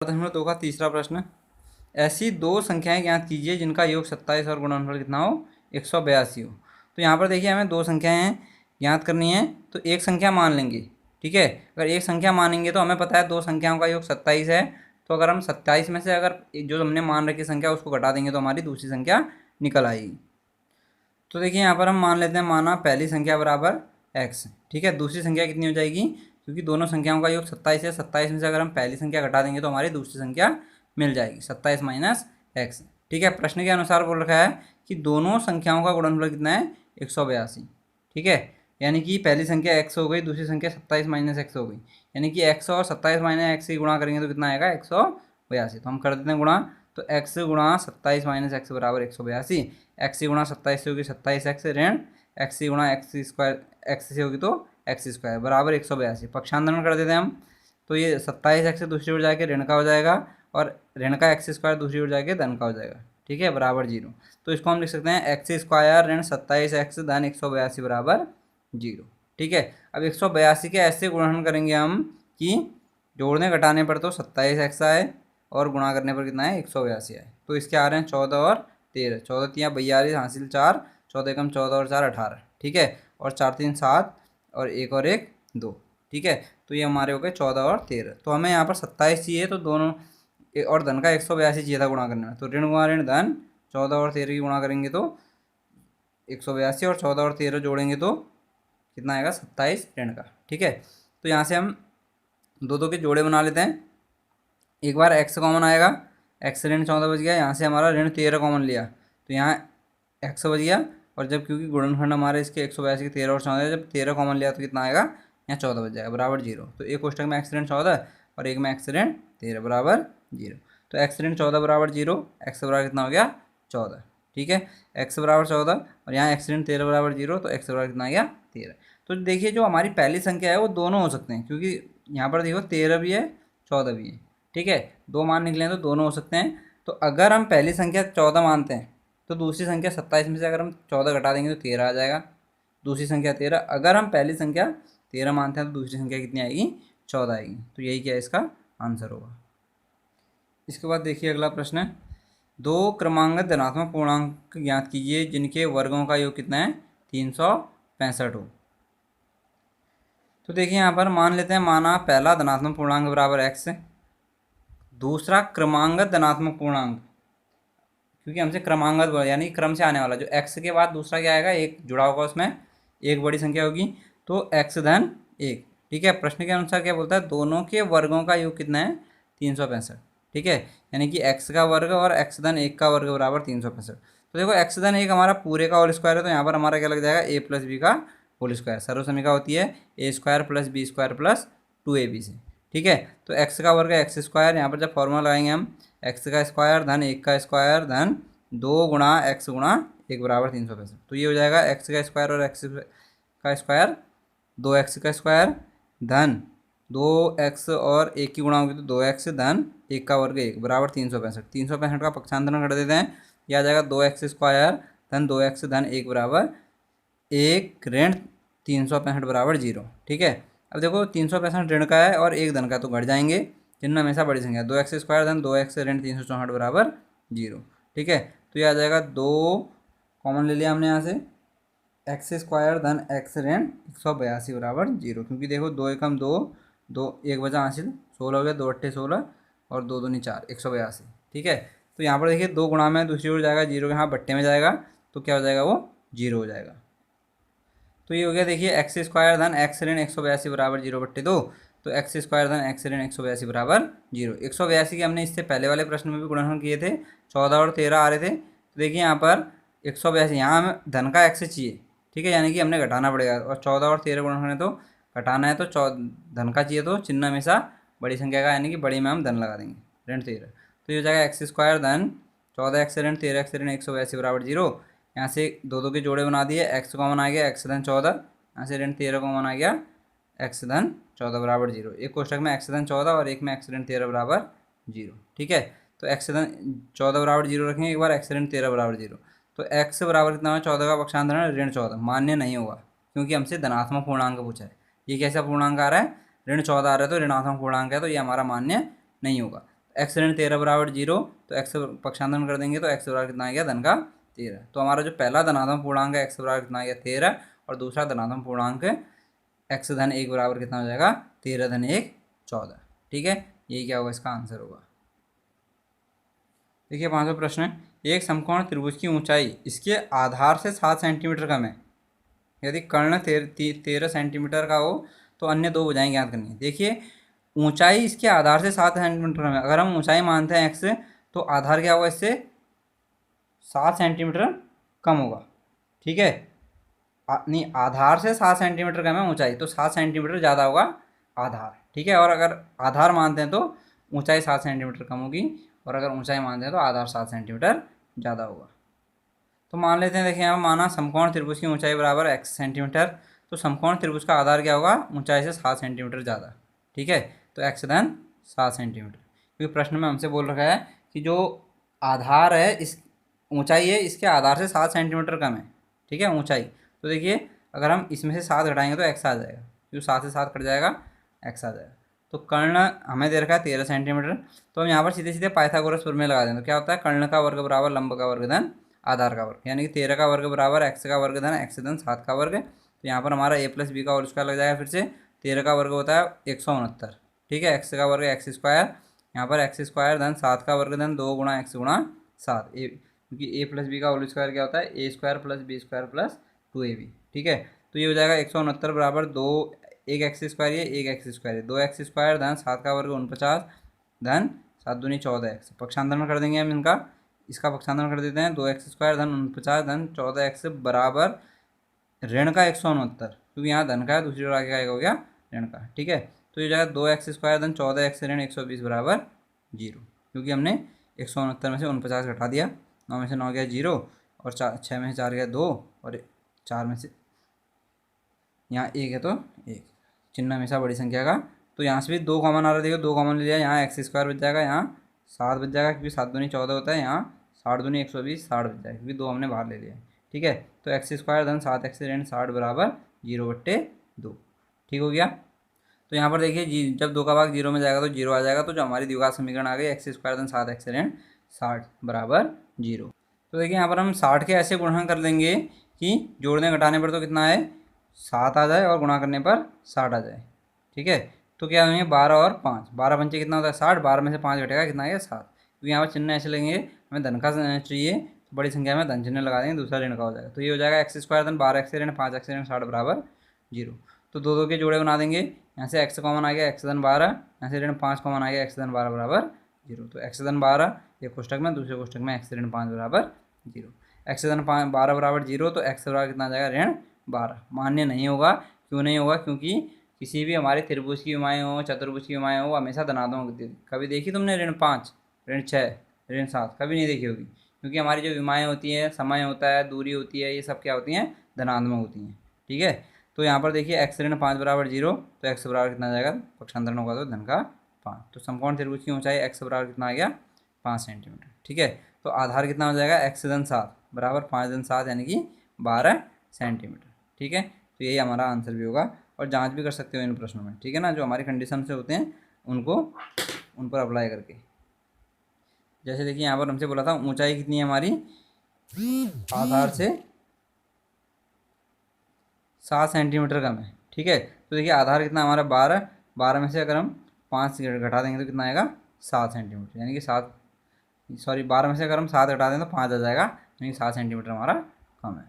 दशमलव दो का तीसरा प्रश्न, ऐसी दो संख्याएं ज्ञात कीजिए जिनका योग 27 और गुणनफल कितना हो 182 हो। तो यहाँ पर देखिए हमें दो संख्याएं ज्ञात करनी है, तो एक संख्या मान लेंगे। ठीक है, अगर एक संख्या मानेंगे तो हमें पता है दो संख्याओं का योग 27 है, तो अगर हम 27 में से अगर जो हमने मान रखी संख्या उसको घटा देंगे तो हमारी दूसरी संख्या निकल आएगी। तो देखिए यहाँ पर हम मान लेते हैं, माना पहली संख्या बराबर x। ठीक है, दूसरी संख्या कितनी हो जाएगी, क्योंकि दोनों संख्याओं का योग 27 है, 27 में से अगर हम पहली संख्या घटा देंगे तो हमारी दूसरी संख्या मिल जाएगी 27 माइनस x। ठीक है, प्रश्न के अनुसार बोल रखा है कि दोनों संख्याओं का गुणनफल कितना है 182। ठीक है, यानी कि पहली संख्या x हो गई, दूसरी संख्या 27 माइनस x हो गई, यानी कि x और 27 माइनस x से गुणा करेंगे तो कितना आएगा 182। तो हम कर देते हैं गुणा, तो x गुणा 27 माइनस x बराबर 182। एक्स गुणा 27 से होगी 27x ऋण एक्स गुणा एक्स स्क्वायर, एक्स से होगी तो एक्स स्क्वायर बराबर 182। पक्षांतरण कर देते हैं हम, तो ये 27x दूसरी ओर जाके ऋण का हो जाएगा और ऋण का एक्स स्क्वायर दूसरी ओर जाके धन का हो जाएगा। ठीक है, बराबर 0। तो इसको हम लिख सकते हैं एक्स स्क्वायर ऋण 27x धन 182 बराबर 0। ठीक है, अब 182 के ऐसे गुणन करेंगे हम कि जोड़ने घटाने पर तो 27x आए और गुणा करने पर कितना है 182 आए। तो इसके आ रहे हैं 14 और 13, 14 3 42 हासिल 4, 14 एकम 14 और 4 18। ठीक है, और 4 3 7 और 1 और 1 2। ठीक है, तो ये हमारे हो गए 14 और 13। तो हमें यहाँ पर 27 चाहिए, तो दोनों और धन का 182 चाहिए था गुणा करने में, तो ऋण गुणा ऋण धन 14 और 13 की गुणा करेंगे तो 182 और 14 और 13 जोड़ेंगे तो कितना आएगा 27 ऋण का। ठीक है, तो यहाँ से हम दो दो के जोड़े बना लेते हैं। एक बार x कॉमन आएगा, x ऋण 14 बच गया, यहाँ से हमारा ऋण 13 कॉमन लिया तो यहाँ x बच गया, और जब क्योंकि गुणनखंड हमारे इसके 182 के 13 और 14, जब 13 कॉमन लिया तो कितना आएगा यहाँ 14 बच जाएगा बराबर 0। तो एक कोष्टक में x ऋण 14 और एक में x ऋण 13 बराबर 0। तो x ऋण 14 बराबर 0, x बराबर कितना हो गया 14। ठीक है, x बराबर 14 और यहाँ x ऋण 13 बराबर 0, तो x बराबर कितना आ गया 13। तो देखिए जो हमारी पहली संख्या है वो दोनों हो सकते हैं, क्योंकि यहाँ पर देखो 13 भी है 14 भी है। ठीक है, दो मान निकले हैं तो दोनों हो सकते हैं। तो अगर हम पहली संख्या 14 मानते हैं तो दूसरी संख्या 27 में से अगर हम 14 घटा देंगे तो 13 आ जाएगा, दूसरी संख्या 13। अगर हम पहली संख्या 13 मानते हैं तो दूसरी संख्या कितनी आएगी 14 आएगी। तो यही क्या इसका आंसर होगा। इसके बाद देखिए अगला प्रश्न है, दो क्रमांक धनात्मक पूर्णांक ज्ञात कीजिए जिनके वर्गों का योग कितना है 365 हो। तो देखिए यहाँ पर मान लेते हैं, माना पहला धनात्मक पूर्णांक बराबर x, दूसरा क्रमांगत धनात्मक पूर्णांक, क्योंकि हमसे क्रमांगत यानी क्रम से आने वाला, जो x के बाद दूसरा क्या आएगा एक जुड़ा होगा, उसमें एक बड़ी संख्या होगी, तो x धन 1। ठीक है, प्रश्न के अनुसार क्या बोलता है, दोनों के वर्गों का योग कितना है 365। ठीक है, यानी कि x का वर्ग और x धन 1 का वर्ग बराबर 365। तो देखो x धन 1 हमारा पूरे का होल स्क्वायर है, तो यहाँ पर हमारा क्या लग जाएगा a प्लस बी का होल स्क्वायर। सर्वसमीका होती है a square plus b square plus 2ab से। ठीक है, तो x का वर्ग है एक्स स्क्वायर, यहाँ पर जब फॉर्मूला लगाएंगे हम x का स्क्वायर धन 1 का स्क्वायर धन 2 गुणा x गुणा 1 बराबर 365। तो ये हो जाएगा x का स्क्वायर और x का स्क्वायर 2x का स्क्वायर धन 2x और 1 की गुणा होगी तो 2x धन 1 का वर्ग 1 बराबर 365। 365 का पक्षांतरण कर देते हैं, यह आ जाएगा 2x स्क्वायर धन 2x धन 1 बराबर 1 ऋण 365 बराबर 0। ठीक है, अब देखो 365 ऋण का है और 1 धन का, तो घट जाएंगे, चिन्ह हमेशा बड़ी संख्या, 2x स्क्वायर धन 2x ऋण 364 बराबर 0। ठीक है, तो ये आ जाएगा 2 कॉमन ले लिया हमने यहाँ से, एक्स स्क्वायर धन x ऋण 182 बराबर 0, क्योंकि देखो 2 एकम 2, 2 1 बचा हासिल 16 हो गया, 2 अट्ठे 16 और 2 दूनी 4, 182। ठीक है, तो यहाँ पर देखिए 2 गुणा में दूसरी ओर जाएगा, 0 के यहाँ बट्टे में जाएगा, तो क्या हो जाएगा वो 0 हो जाएगा। तो ये हो गया देखिए एक्स स्क्वायर धन x ऋण 182 बराबर 0 बट्टे 2, तो एक्स स्क्वायर धन x ऋण 182 बराबर 0। 182 के हमने इससे पहले वाले प्रश्न में भी गुणनखंड किए थे, 14 और 13 आ रहे थे। तो देखिए यहाँ पर 182, यहाँ हमें धन का x चाहिए। ठीक है, यानी कि हमने घटाना पड़ेगा, और 14 और 13 गुणनखंड है तो घटाना है, तो धन का चाहिए तो चिन्ह हमेशा बड़ी संख्या का, यानी कि बड़ी में हम धन लगा देंगे ऋण 13। तो ये हो जाएगा एक्स स्क्वायर धन 14x ऋण 13x ऋण 182 बराबर 0। यहाँ से दो दो के जोड़े बना दिए, x कॉमन आ गया, x धन 14, यहाँ से ऋण 13 कॉमन आ गया, x धन 14 बराबर 0। एक कोष्टक में x धन 14 और एक में x ऋण 13 बराबर 0। ठीक है, तो x धन 14 बराबर 0 रखेंगे, एक बार x ऋण 13 बराबर 0, तो x बराबर कितना है 14 का पक्षांतरण ऋण 14, मान्य नहीं होगा, क्योंकि हमसे धनात्मक पूर्णांक पूछा है। ये कैसा पूर्णांक आ रहा है, ऋण 14 आ रहा है, तो ऋणात्मक पूर्णांक है, तो ये हमारा मान्य नहीं होगा। एक्स ऋण 13 बराबर 0, तो एक्स पक्षांतरण कर देंगे तो एक्स बराबर कितना आ गया, धन का 13। तो हमारा जो पहला धनात्मक पूर्णांक है एक्स बराबर कितना आ गया 13, और दूसरा धनात्मक पूर्णांक एक्स धन 1 बराबर कितना हो जाएगा 13 धन 1 14। ठीक है, यही क्या होगा, इसका आंसर होगा। देखिए 5वां प्रश्न है, एक समकोण त्रिभुज की ऊंचाई इसके आधार से 7 सेंटीमीटर कम है। यदि कर्ण 13 सेंटीमीटर का हो तो अन्य दो भुजाएं ज्ञात करनी है। देखिए ऊंचाई इसके आधार से 7 सेंटीमीटर कम है। अगर हम ऊंचाई मानते हैं एक्स, तो आधार क्या होगा, इससे 7 सेंटीमीटर कम होगा। ठीक है, नहीं, आधार से 7 सेंटीमीटर कम है ऊंचाई, तो 7 सेंटीमीटर ज़्यादा होगा आधार। ठीक है, और अगर आधार मानते हैं तो ऊंचाई 7 सेंटीमीटर कम होगी, और अगर ऊंचाई मानते हैं तो आधार 7 सेंटीमीटर ज़्यादा होगा। तो मान लेते हैं, देखिए यहाँ माना समकोण त्रिभुज की ऊंचाई बराबर x सेंटीमीटर, तो समकोण त्रिभुज का आधार क्या होगा, ऊंचाई से 7 सेंटीमीटर ज़्यादा। ठीक है, तो x धन 7 सेंटीमीटर, क्योंकि प्रश्न में हमसे बोल रखा है कि जो आधार है, इस ऊंचाई है इसके आधार से 7 सेंटीमीटर कम है। ठीक है, ऊंचाई। तो देखिए अगर हम इसमें से 7 घटाएंगे तो x आ जाएगा, क्योंकि 7 से 7 कट जाएगा, x आ जाएगा। तो कर्ण हमें दे रखा है 13 सेंटीमीटर, तो हम यहाँ पर सीधे सीधे पाइथागोरस प्रमेय लगा दें। तो क्या होता है, कर्ण का वर्ग बराबर लंब का वर्ग धन आधार का वर्ग, यानी कि 13 का वर्ग बराबर x का वर्ग धन x धन 7 का वर्ग। तो यहाँ पर हमारा a प्लस बी का होल स्क्वायर लग जाएगा। फिर से 13 का वर्ग होता है 169। ठीक है, x का वर्ग x स्क्वायर, यहाँ पर x स्क्वायर धन 7 का वर्ग धन 2 गुणा x गुणा 7, क्योंकि a प्लस बी का होल स्क्वायर क्या होता है, a square plus b square plus 2ab। ठीक है, तो ये हो जाएगा 169 बराबर 2, एक एक्स स्क्वायर ये, एक एक्स स्क्वायर है, 2x स्क्वायर धन 7 का वर्ग 49 धन 7 दूनी 14x। पक्षांतरण कर देंगे हम इनका, इसका पक्षांतरण कर देते हैं, 2x स्क्वायर धन 49 धन 14x बराबर ऋण का 169, क्योंकि यहाँ धन का है, दूसरी ओर आगे का हो गया ऋण का। ठीक है, तो ये जाएगा 2x स्क्वायर धन 14x ऋण 120 बराबर 0, क्योंकि हमने 169 में से 49 घटा दिया, 9 में से 9 गया 0, और 6 में से 4 गया 2, और 4 में से यहाँ 1 है तो 1, चिन्ह हमेशा बड़ी संख्या का। तो यहाँ से भी 2 कॉमन आ रहा है, देखो 2 कॉमन ले लिया, यहाँ x स्क्वायर बच जाएगा, यहाँ 7 बच जाएगा, क्योंकि 7 दूनी 14 होता है, यहाँ 60 दूनी 120, 60 बच जाएगा, क्योंकि 2 हमने बाहर ले लिया है। ठीक है, तो x स्क्वायर धन 7x ऋण 60 बराबर 0/2। ठीक हो गया। तो यहाँ पर देखिए जब 2 का भाग 0 में जाएगा तो 0 आ जाएगा, तो जो हमारी द्विघात समीकरण आ गई x स्क्वायर धन 7x ऋण 60 बराबर 0। तो देखिए यहाँ पर हम 60 के ऐसे गुणा कर देंगे कि जोड़ने घटाने पर तो कितना है, 7 आ जाए, और गुणा करने पर 60 आ जाए। ठीक है, तो क्या होंगे 12 और 5, 12 पंचे कितना होता है 60, 12 में से 5 घटेगा, कितना आएगा 7। क्योंकि यहाँ पर चिन्ह ऐसे लेंगे, हमें धन का चाहिए तो बड़ी संख्या में धन चिन्ह लगा देंगे, दूसरा ऋण का हो जाएगा। तो ये हो जाएगा x स्क्वायर धन 12x ऋण 5x ऋण 60 बराबर 0। तो 2 के जोड़े बना देंगे, यहाँ से x कॉमन आ गया, x धन 12, यहाँ से ऋण 5 कॉमन आ गया, x धन 12 बराबर 0। तो x धन 12 एक कोष्टक में, दूसरे कोष्टक में x ऋण 5 बराबर 0। x धन 12 बराबर 0, तो x बराबर कितना आ जाएगा ऋण 12। मान्य नहीं होगा, क्यों नहीं होगा, क्योंकि किसी भी हमारे त्रिभुज की विमाएँ हो, चतुर्भुज की विमाएँ हो, हमेशा धनात्मक होती है। कभी देखी तुमने ऋण 5, ऋण 6, ऋण 7? कभी नहीं देखी होगी, क्योंकि हमारी जो विमाएँ होती हैं, समय होता है, दूरी होती है, ये सब क्या होती हैं, धनात्मक होती हैं। ठीक है, तो यहाँ पर देखिए x ऋण 5 बराबर 0, तो x बराबर कितना आ जाएगा, पक्षांतरण होगा तो धन का 5। तो समकोण त्रिभुज की ऊंचाई x बराबर कितना आ गया 5 सेंटीमीटर। ठीक है, तो आधार कितना हो जाएगा, x धन 7 बराबर 5 धन 7, यानी कि 12 सेंटीमीटर। ठीक है, तो यही हमारा आंसर भी होगा, और जांच भी कर सकते हो इन प्रश्नों में। ठीक है ना, जो हमारी कंडीशन से होते हैं उनको उन पर अप्लाई करके। जैसे देखिए यहाँ पर हमसे बोला था ऊंचाई कितनी है हमारी, आधार से 7 सेंटीमीटर कम है। ठीक है, तो देखिए आधार कितना हमारा 12, 12 में से अगर हम 5 घटा देंगे तो कितना आएगा 7 सेंटीमीटर, यानी कि 12 में से अगर हम 7 घटा दें तो 5 आ जाएगा, यानी कि 7 सेंटीमीटर हमारा कम है।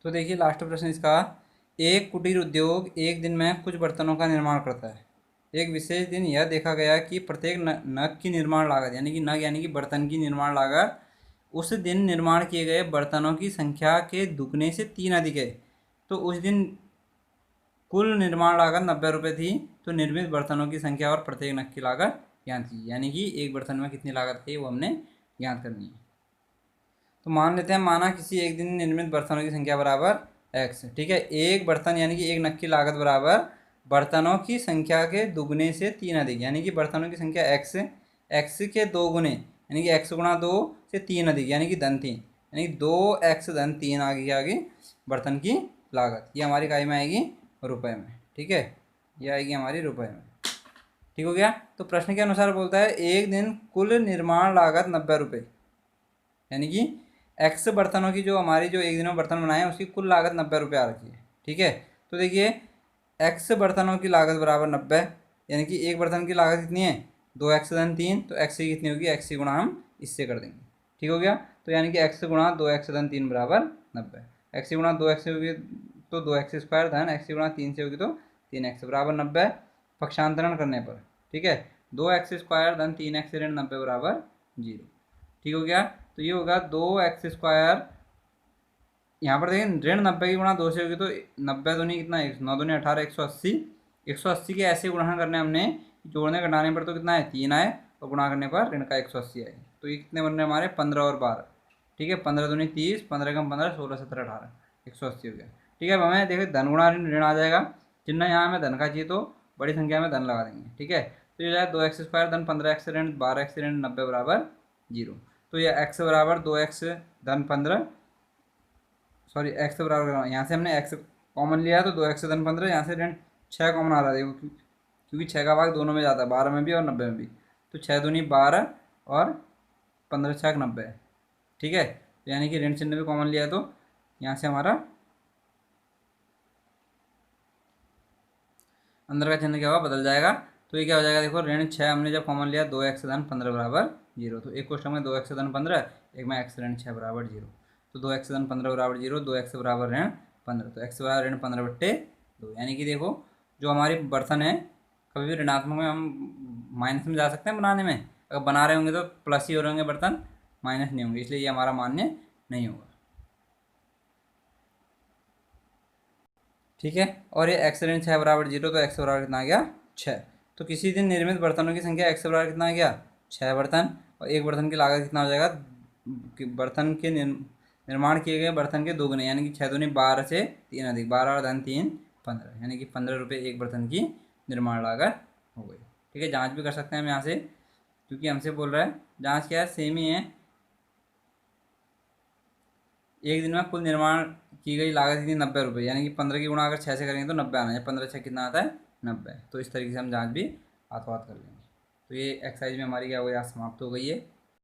तो देखिए लास्ट प्रश्न इसका, एक कुटीर उद्योग एक दिन में कुछ बर्तनों का निर्माण करता है। एक विशेष दिन यह देखा गया कि प्रत्येक नग की निर्माण लागत, यानी कि नग यानी कि बर्तन की निर्माण लागत, उस दिन निर्माण किए गए बर्तनों की संख्या के दुगने से 3 अधिक है। तो उस दिन कुल निर्माण लागत 90 रुपये थी, तो निर्मित बर्तनों की संख्या और प्रत्येक नग की लागत ज्ञात की, यानी कि एक बर्तन में कितनी लागत है वो हमने ज्ञात करनी है। तो मान लेते हैं, माना किसी एक दिन निर्मित बर्तनों की संख्या बराबर x। ठीक है, एक बर्तन यानी कि एक नग की लागत बराबर बर्तनों की संख्या के दुगने से 3 अधिक, यानी कि बर्तनों की संख्या x के 2 गुने, यानी कि x गुणा 2 से 3 अधिक, यानी कि धन 3, यानी कि 2x धन 3 आगे बर्तन की लागत। ये हमारी इकाई में आएगी रुपए में। ठीक है, ये आएगी हमारी रुपए में। ठीक हो गया। तो प्रश्न के अनुसार बोलता है एक दिन कुल निर्माण लागत 90 रुपये, यानी कि एक्स बर्तनों की जो हमारी जो एक दिन में बर्तन बनाए हैं उसकी कुल लागत 90 रुपये आ रखी है। ठीक है, तो देखिए एक्स बर्तनों की लागत बराबर 90, यानी कि एक बर्तन की लागत कितनी है 2x-3, तो एक्स की कितनी होगी एक्स की गुणा हम इससे कर देंगे। ठीक हो गया, तो यानी कि एक्स गुणा 2x-3 बराबर 90, एक्स की गुणा 2x होगी तो 2x² धन एक्स की गुणा 3 से होगी तो 3x बराबर 90 पक्षांतरण करने पर। ठीक है, 2x² धन 3x ऋण 90 बराबर 0। ठीक हो गया, तो ये होगा 2x², यहाँ पर देखिए ऋण 90 की गुणा 2 से होगी तो 90 दूनी कितना है 9 दूनी 18, 180, 180 के ऐसे गुणा करने हमने जोड़ने घटाने पर तो कितना है 3 आए और गुणा करने पर ऋण का 180 आए, तो ये कितने बन रहे हमारे 15 और 12। ठीक है, 15 दूनी 30, 15 कम 15, 16, 17, 18, 180 हो गया। ठीक है, अब हमें देखिए धन गुणा ऋण आ जाएगा, चिन्ह यहाँ हमें धन का चाहिए तो बड़ी संख्या में धन लगा देंगे। ठीक है, तो ये जाए 2x² धन 15x ऋण 12x ऋण 90 बराबर 0। तो ये x बराबर 2x धन 15, सॉरी एक्स बराबर यहाँ से हमने एक्स कॉमन लिया है तो 2x धन 15, यहाँ से ऋण 6 कॉमन आ रहा है देखो, क्योंकि 6 का भाग दोनों में जाता है, 12 में भी और 90 में भी, तो 6 दूनी 12 और 15 6 90। ठीक है, तो यानी कि ऋण चिन्ह भी कॉमन लिया है तो यहाँ से हमारा अंदर का चिन्ह क्या होगा बदल जाएगा। तो ये क्या हो जाएगा देखो, ऋण 6 हमने जब कॉमन लिया 2x धन 15 बराबर 0, तो एक क्वेश्चन में 2x धन 15, एक में x ऋण 6 बराबर 0, तो 2x धन 15 बराबर 0, 2x बराबर ऋण 15, तो x बराबर ऋण 15/2। यानी कि देखो जो हमारी बर्तन है कभी भी ऋणात्मक में हम माइनस में जा सकते हैं बनाने में, अगर बना रहे होंगे तो प्लस ही हो रहे होंगे बर्तन, माइनस नहीं होंगे, इसलिए ये हमारा मान्य नहीं होगा। ठीक है, और ये x ऋण 6 बराबर 0, तो x बराबर कितना आ गया 6। तो किसी दिन निर्मित बर्तनों की संख्या x बराबर कितना आ गया 6 बर्तन, और एक बर्तन की लागत कितना हो जाएगा कि बर्तन के निर्माण किए गए बर्तन के दोगुने, यानी कि 6 दूनी 12 से 3 अधिक 12 और धन 3 15, यानी कि 15 रुपये एक बर्तन की निर्माण लागत हो गई। ठीक है, जाँच भी कर सकते हैं हम यहाँ से, क्योंकि हमसे बोल रहा है जाँच क्या है सेम ही है, एक दिन में कुल निर्माण की गई लागत कितनी 90 रुपये, यानी कि 15 की गुणा अगर 6 से करेंगे तो 90 आना है, 15 6 कितना आता है 90। तो इस तरीके से हम जांच भी हाथों हाथ कर लेंगे। तो ये एक्सरसाइज में हमारी क्या हो गई आज समाप्त हो गई है।